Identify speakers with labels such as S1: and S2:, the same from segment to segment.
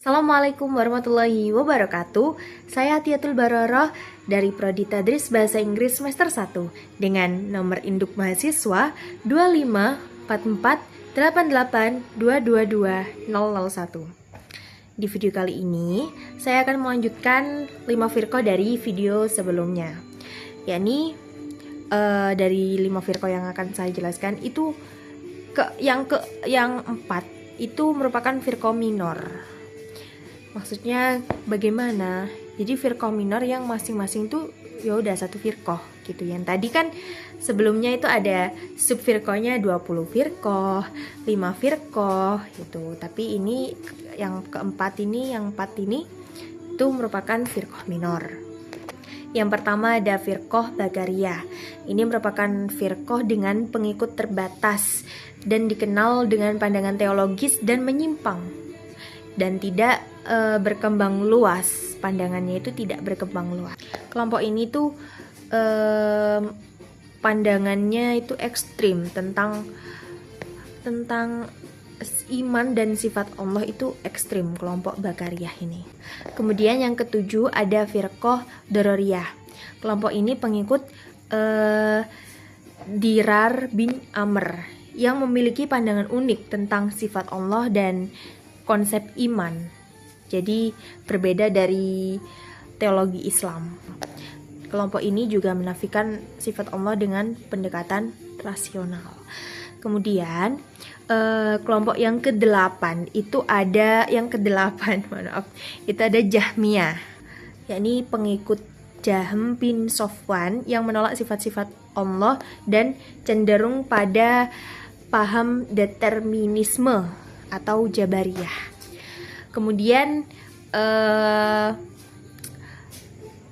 S1: Assalamualaikum warahmatullahi wabarakatuh. Saya Atiatul Baroroh dari Prodi Tadris Bahasa Inggris semester 1 dengan nomor induk mahasiswa 2544882220001. Di video kali ini, saya akan melanjutkan 5 firqah dari video sebelumnya. Yakni dari 5 firqah yang akan saya jelaskan itu yang 4 itu merupakan firqah minor. Maksudnya bagaimana? Jadi firqah minor yang masing-masing tuh ya udah satu firqah gitu. Yang tadi kan sebelumnya itu ada sub firqahnya 20 firqah, 5 firqah gitu. Tapi ini yang keempat ini, yang 4 ini itu merupakan firqah minor. Yang pertama ada firqah Bagariyah. Ini merupakan firqah dengan pengikut terbatas dan dikenal dengan pandangan teologis dan menyimpang dan tidak berkembang luas. Pandangannya itu tidak berkembang luas. Kelompok ini tuh pandangannya itu ekstrim tentang iman dan sifat Allah, itu ekstrim kelompok Bakariyah ini. Kemudian yang ketujuh ada firqah Dororiyah. Kelompok ini pengikut Dirar bin Amr yang memiliki pandangan unik tentang sifat Allah dan konsep iman. Jadi berbeda dari teologi Islam. Kelompok ini juga menafikan sifat Allah dengan pendekatan rasional. Kemudian kelompok yang ke-8 itu ada itu ada Jahmiyah, yakni pengikut Jahm bin Sofwan yang menolak sifat-sifat Allah dan cenderung pada paham determinisme atau Jabariyah. Kemudian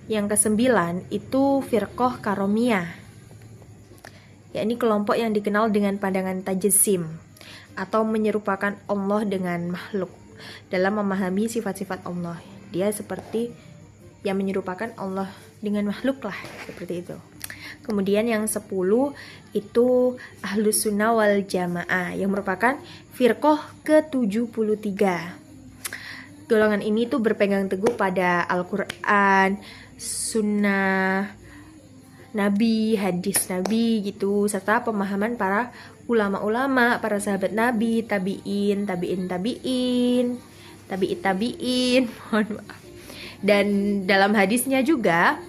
S1: yang ke-9 itu firqah Karomiyah, yakni kelompok yang dikenal dengan pandangan tajsim atau menyerupakan Allah dengan makhluk dalam memahami sifat-sifat Allah. Dia seperti yang menyerupakan Allah dengan makhluk lah, seperti itu. Kemudian yang 10 itu Ahlus Sunnah wal Jamaah yang merupakan firqah ke-73. Golongan ini tuh berpegang teguh pada Al-Quran, Sunnah Nabi, hadis Nabi gitu, serta pemahaman para ulama-ulama, para sahabat Nabi, tabi'in, mohon maaf. Dan dalam hadisnya juga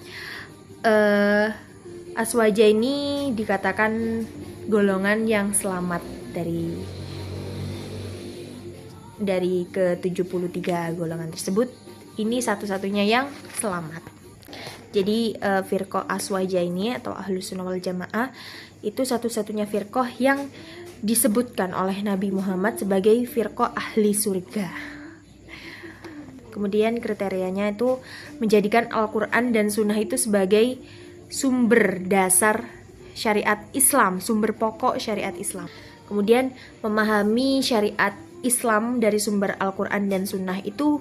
S1: Aswaja ini dikatakan golongan yang selamat dari ke-73 golongan tersebut. Ini satu-satunya yang selamat. Jadi firqah Aswaja ini atau Ahlus Sunnah wal Jamaah itu satu-satunya firqah yang disebutkan oleh Nabi Muhammad sebagai firqah ahli surga. Kemudian kriterianya itu menjadikan Al-Quran dan Sunnah itu sebagai sumber dasar syariat Islam, sumber pokok syariat Islam. Kemudian memahami syariat Islam dari sumber Al-Quran dan Sunnah itu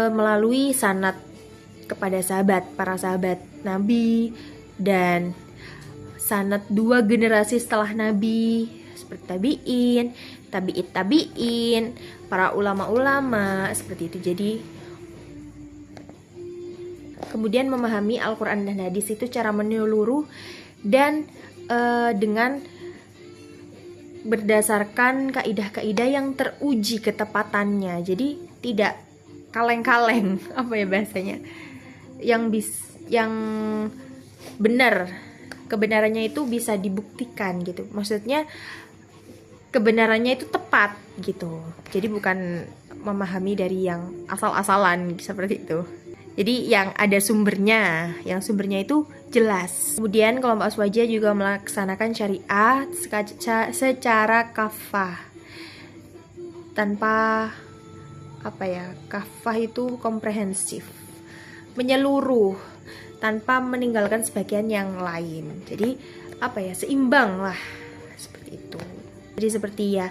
S1: melalui sanad kepada para sahabat Nabi dan sanad 2 generasi setelah Nabi seperti tabi'in, para ulama-ulama seperti itu. Jadi kemudian memahami Al-Quran dan hadis itu cara menyeluruh dan dengan berdasarkan kaidah-kaidah yang teruji ketepatannya. Jadi tidak kaleng-kaleng, apa ya bahasanya, yang benar, kebenarannya itu bisa dibuktikan gitu. Maksudnya kebenarannya itu tepat gitu. Jadi bukan memahami dari yang asal-asalan seperti itu. Jadi yang ada sumbernya, yang sumbernya itu jelas. Kemudian kelompok Aswaja juga melaksanakan syariat secara kafah. Tanpa kafah itu komprehensif, menyeluruh tanpa meninggalkan sebagian yang lain. Jadi seimbang lah seperti itu. Jadi seperti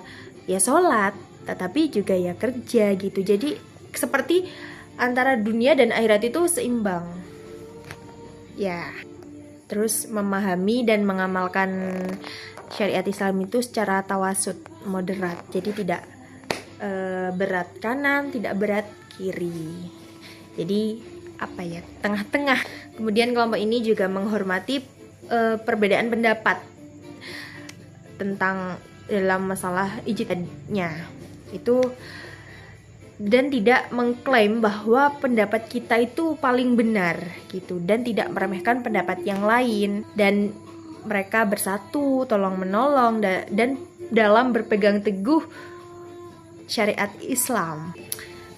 S1: ya sholat, tetapi juga ya kerja gitu. Jadi seperti antara dunia dan akhirat itu seimbang. Ya. Terus memahami dan mengamalkan syariat Islam itu secara tawasud, moderat. Jadi tidak berat kanan, tidak berat kiri. Jadi apa ya, tengah-tengah. Kemudian kelompok ini juga menghormati perbedaan pendapat tentang dalam masalah ijtihadnya itu, dan tidak mengklaim bahwa pendapat kita itu paling benar gitu, dan tidak meremehkan pendapat yang lain, dan mereka bersatu tolong menolong dan dalam berpegang teguh syariat Islam.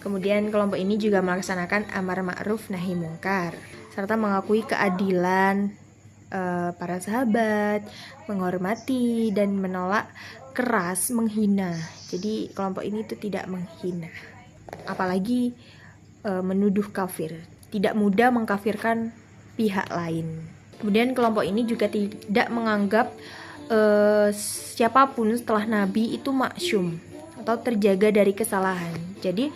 S1: Kemudian kelompok ini juga melaksanakan amar ma'ruf nahi mungkar serta mengakui keadilan para sahabat, menghormati dan menolak keras menghina. Jadi kelompok ini tuh tidak menghina, apalagi menuduh kafir, tidak mudah mengkafirkan pihak lain. Kemudian kelompok ini juga tidak menganggap siapapun setelah Nabi itu maksum atau terjaga dari kesalahan. Jadi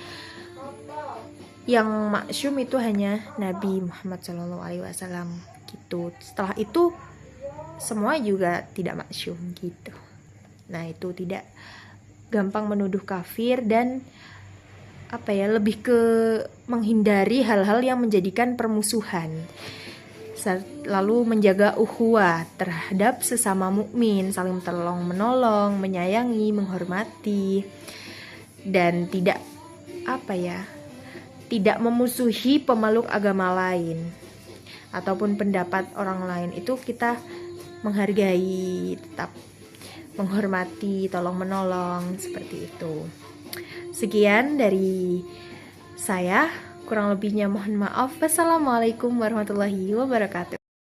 S1: yang maksum itu hanya Nabi Muhammad SAW gitu. Setelah itu semua juga tidak maksum gitu. Nah, itu tidak gampang menuduh kafir dan apa ya, lebih ke menghindari hal-hal yang menjadikan permusuhan. Lalu menjaga ukhuwah terhadap sesama mukmin, saling tolong menolong, menyayangi, menghormati, dan tidak tidak memusuhi pemeluk agama lain ataupun pendapat orang lain. Itu kita menghargai, tetap menghormati, tolong menolong, seperti itu. Sekian dari saya. Kurang lebihnya mohon maaf. Wassalamualaikum warahmatullahi wabarakatuh.